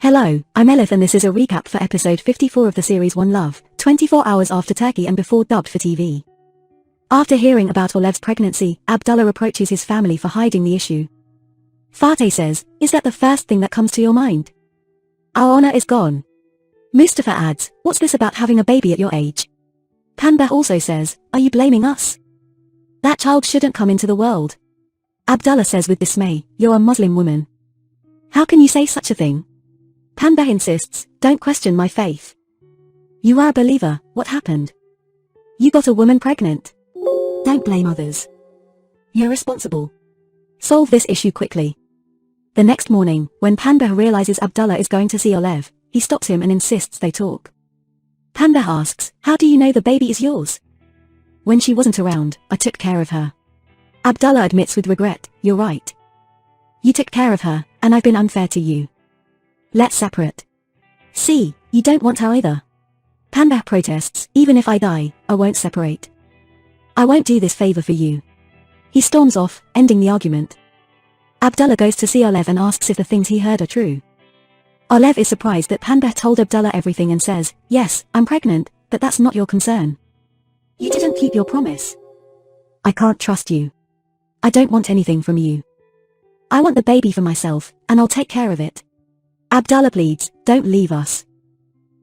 Hello, I'm Elif and this is a recap for episode 54 of the series One Love, 24 hours after Turkey and before dubbed for TV. After hearing about Olev's pregnancy, Abdullah approaches his family for hiding the issue. Fateh says, "Is that the first thing that comes to your mind? Our honor is gone." Mustafa adds, "What's this about having a baby at your age?" Panbeh also says, "Are you blaming us? That child shouldn't come into the world." Abdullah says with dismay, "You're a Muslim woman. How can you say such a thing?" Panbeh insists, "Don't question my faith. You are a believer, what happened? You got a woman pregnant. Don't blame others. You're responsible. Solve this issue quickly." The next morning, when Panbeh realizes Abdullah is going to see Olev, he stops him and insists they talk. Panbeh asks, "How do you know the baby is yours?" "When she wasn't around, I took care of her." Abdullah admits with regret, "You're right. You took care of her, and I've been unfair to you. Let's separate." "See, you don't want her either." Panbeh protests, "Even if I die, I won't separate. I won't do this favor for you." He storms off, ending the argument. Abdullah goes to see Olev and asks if the things he heard are true. Olev is surprised that Panbeh told Abdullah everything and says, "Yes, I'm pregnant, but that's not your concern. You didn't keep your promise. I can't trust you. I don't want anything from you. I want the baby for myself, and I'll take care of it." Abdullah pleads, "Don't leave us.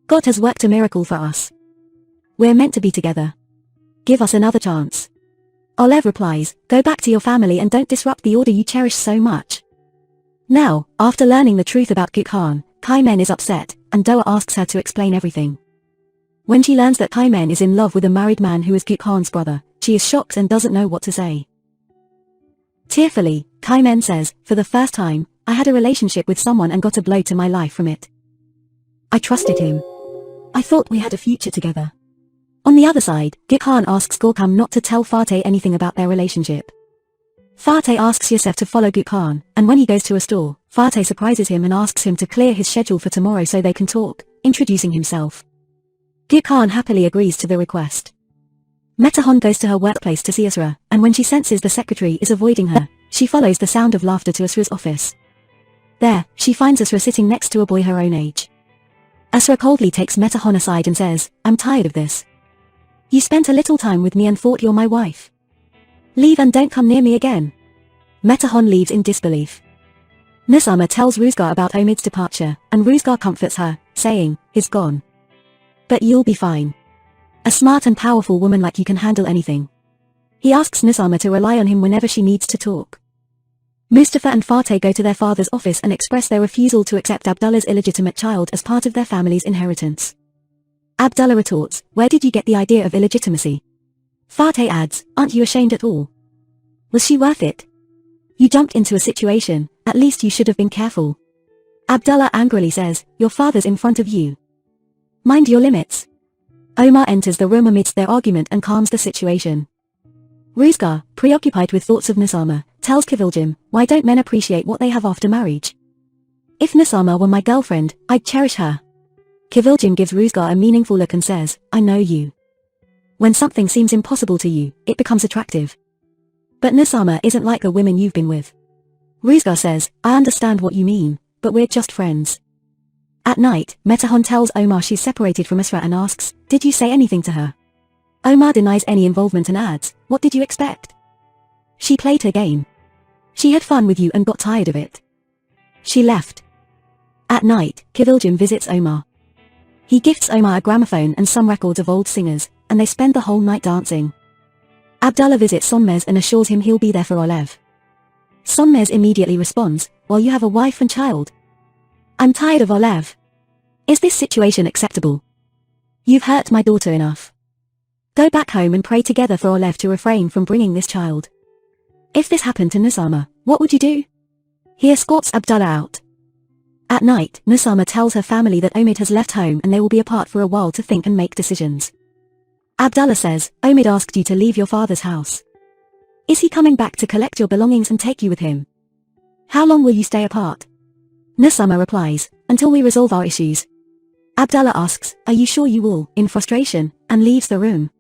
God has worked a miracle for us. We're meant to be together. Give us another chance." Olev replies, "Go back to your family and don't disrupt the order you cherish so much." Now, after learning the truth about Gökhan, Çimen is upset, and Doğa asks her to explain everything. When she learns that Çimen is in love with a married man who is Gökhan's brother, she is shocked and doesn't know what to say. Tearfully, Çimen says, "For the first time, I had a relationship with someone and got a blow to my life from it. I trusted him. I thought we had a future together." On the other side, Gökhan asks Görkem not to tell Fateh anything about their relationship. Fateh asks Yusuf to follow Gökhan, and when he goes to a store, Fateh surprises him and asks him to clear his schedule for tomorrow so they can talk, introducing himself. Gökhan happily agrees to the request. Metehan goes to her workplace to see Asra, and when she senses the secretary is avoiding her, she follows the sound of laughter to Asra's office. There, she finds Asra sitting next to a boy her own age. Asra coldly takes Metehan aside and says, "I'm tired of this. You spent a little time with me and thought you're my wife. Leave and don't come near me again." Metehan leaves in disbelief. Nusama tells Ruzgar about Omid's departure, and Ruzgar comforts her, saying, "He's gone. But you'll be fine. A smart and powerful woman like you can handle anything." He asks Nusama to rely on him whenever she needs to talk. Mustafa and Fateh go to their father's office and express their refusal to accept Abdullah's illegitimate child as part of their family's inheritance. Abdullah retorts, "Where did you get the idea of illegitimacy?" Fateh adds, "Aren't you ashamed at all? Was she worth it? You jumped into a situation, at least you should have been careful." Abdullah angrily says, "Your father's in front of you. Mind your limits." Omar enters the room amidst their argument and calms the situation. Ruzgar, preoccupied with thoughts of Nusama, tells Kızılcık, "Why don't men appreciate what they have after marriage? If Nusama were my girlfriend, I'd cherish her." Kızılcık gives Ruzgar a meaningful look and says, "I know you. When something seems impossible to you, it becomes attractive. But Nusama isn't like the women you've been with." Ruzgar says, "I understand what you mean, but we're just friends." At night, Metehan tells Omar she's separated from Asra and asks, "Did you say anything to her?" Omar denies any involvement and adds, "What did you expect? She played her game. She had fun with you and got tired of it. She left." At night, Kızılcık visits Omar. He gifts Omar a gramophone and some records of old singers, and they spend the whole night dancing. Abdullah visits Sonmez and assures him he'll be there for Olev. Sonmez immediately responds, "Well, you have a wife and child. I'm tired of Olev. Is this situation acceptable? You've hurt my daughter enough. Go back home and pray together for Olev to refrain from bringing this child. If this happened to Nusama, what would you do?" He escorts Abdullah out. At night, Nusama tells her family that Omid has left home and they will be apart for a while to think and make decisions. Abdullah says, "Omid asked you to leave your father's house. Is he coming back to collect your belongings and take you with him? How long will you stay apart?" Nusama replies, "Until we resolve our issues." Abdullah asks, "Are you sure you will?" in frustration, and leaves the room.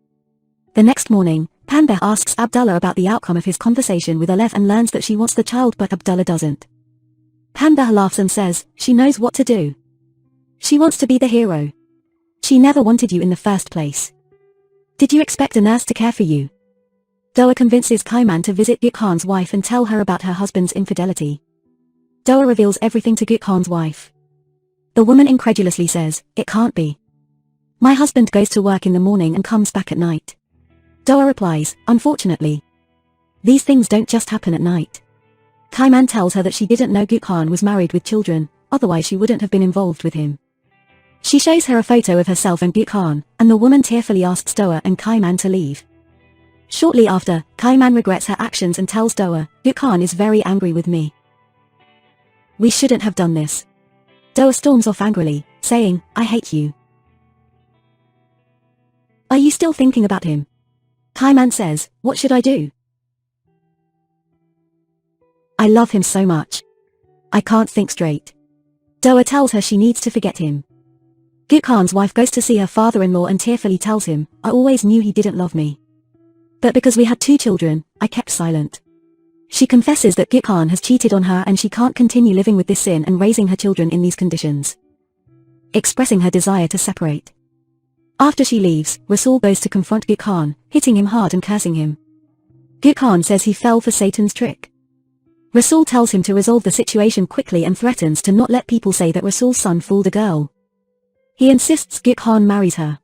The next morning, Panbeh asks Abdullah about the outcome of his conversation with Olev and learns that she wants the child but Abdullah doesn't. Panbeh laughs and says, "She knows what to do. She wants to be the hero. She never wanted you in the first place. Did you expect a nurse to care for you? Doa convinces Çimen to visit Gökhan's wife and tell her about her husband's infidelity. Doa reveals everything to Gökhan's wife. The woman incredulously says, "It can't be. My husband goes to work in the morning and comes back at night." Doa replies, "Unfortunately. These things don't just happen at night." Çimen tells her that she didn't know Gökhan was married with children, otherwise she wouldn't have been involved with him. She shows her a photo of herself and Gökhan, and the woman tearfully asks Doa and Çimen to leave. Shortly after, Çimen regrets her actions and tells Doa, "Gökhan is very angry with me. We shouldn't have done this." Doa storms off angrily, saying, "I hate you. Are you still thinking about him?" Çimen says, "What should I do? I love him so much. I can't think straight." Doa tells her she needs to forget him. Gökhan's wife goes to see her father-in-law and tearfully tells him, "I always knew he didn't love me. But because we had 2 children, I kept silent." She confesses that Gökhan has cheated on her and she can't continue living with this sin and raising her children in these conditions, expressing her desire to separate. After she leaves, Rasul goes to confront Gökhan, hitting him hard and cursing him. Gökhan says he fell for Satan's trick. Rasul tells him to resolve the situation quickly and threatens to not let people say that Rasul's son fooled a girl. He insists Gökhan marries her.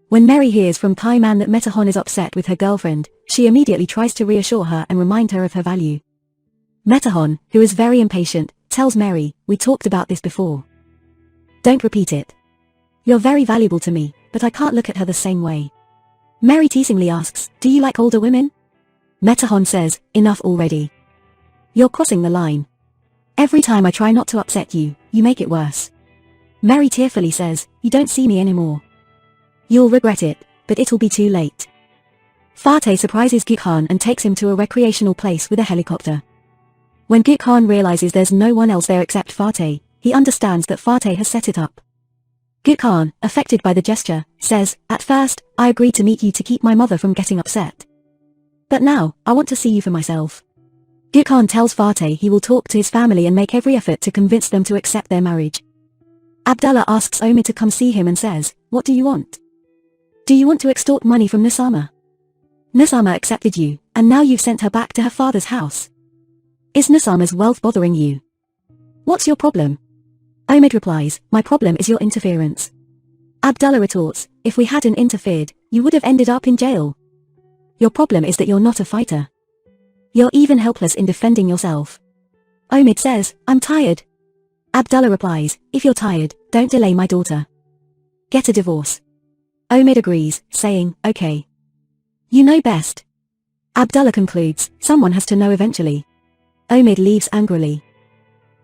When Mary hears from Çimen that Metehan is upset with her girlfriend, she immediately tries to reassure her and remind her of her value. Metehan, who is very impatient, tells Mary, "We talked about this before. Don't repeat it. You're very valuable to me, but I can't look at her the same way." Mary teasingly asks, "Do you like older women?" Metehan says, "Enough already. You're crossing the line. Every time I try not to upset you, you make it worse." Mary tearfully says, "You don't see me anymore. You'll regret it, but it'll be too late." Fatih surprises Gökhan and takes him to a recreational place with a helicopter. When Gökhan realizes there's no one else there except Fatih, he understands that Fatih has set it up. Gökhan, affected by the gesture, says, "At first, I agreed to meet you to keep my mother from getting upset. But now, I want to see you for myself." Gökhan tells Fatih he will talk to his family and make every effort to convince them to accept their marriage. Abdullah asks Omid to come see him and says, "What do you want? Do you want to extort money from Nusama? Nusama accepted you, and now you've sent her back to her father's house. Is Nusama's wealth bothering you? What's your problem?" Omid replies, "My problem is your interference." Abdullah retorts, "If we hadn't interfered, you would have ended up in jail. Your problem is that you're not a fighter. You're even helpless in defending yourself." Omid says, "I'm tired." Abdullah replies, "If you're tired, don't delay my daughter. Get a divorce." Omid agrees, saying, "Okay. You know best." Abdullah concludes, "Someone has to know eventually." Omid leaves angrily.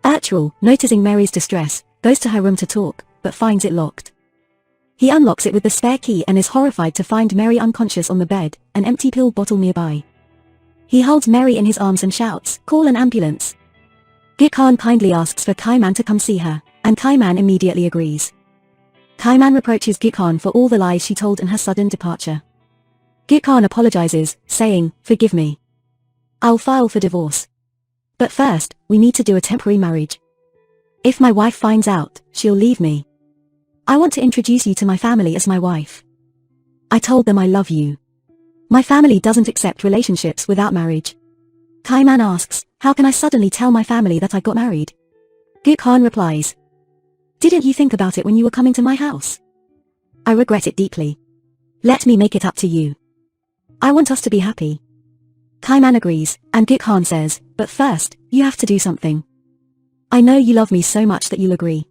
Ertuğrul, noticing Mary's distress, goes to her room to talk, but finds it locked. He unlocks it with the spare key and is horrified to find Mary unconscious on the bed, an empty pill bottle nearby. He holds Mary in his arms and shouts, "Call an ambulance." Gökhan kindly asks for Çimen to come see her, and Çimen immediately agrees. Çimen reproaches Gökhan for all the lies she told and her sudden departure. Gökhan apologizes, saying, "Forgive me. I'll file for divorce. But first, we need to do a temporary marriage. If my wife finds out, she'll leave me. I want to introduce you to my family as my wife. I told them I love you. My family doesn't accept relationships without marriage." Çimen asks, "How can I suddenly tell my family that I got married?" Gökhan replies, "Didn't you think about it when you were coming to my house? I regret it deeply. Let me make it up to you. I want us to be happy." Çimen agrees, and Gökhan says, "But first, you have to do something. I know you love me so much that you'll agree."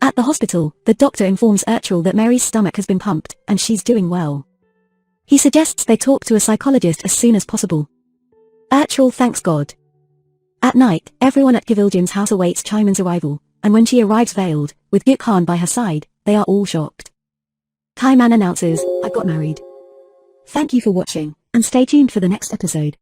At the hospital, the doctor informs Ertuğrul that Mary's stomach has been pumped, and she's doing well. He suggests they talk to a psychologist as soon as possible. Ertuğrul thanks God. At night, everyone at Kızılcık's house awaits Çimen's arrival, and when she arrives veiled, with Gökhan by her side, they are all shocked. Çimen announces, "I got married." Thank you for watching, and stay tuned for the next episode.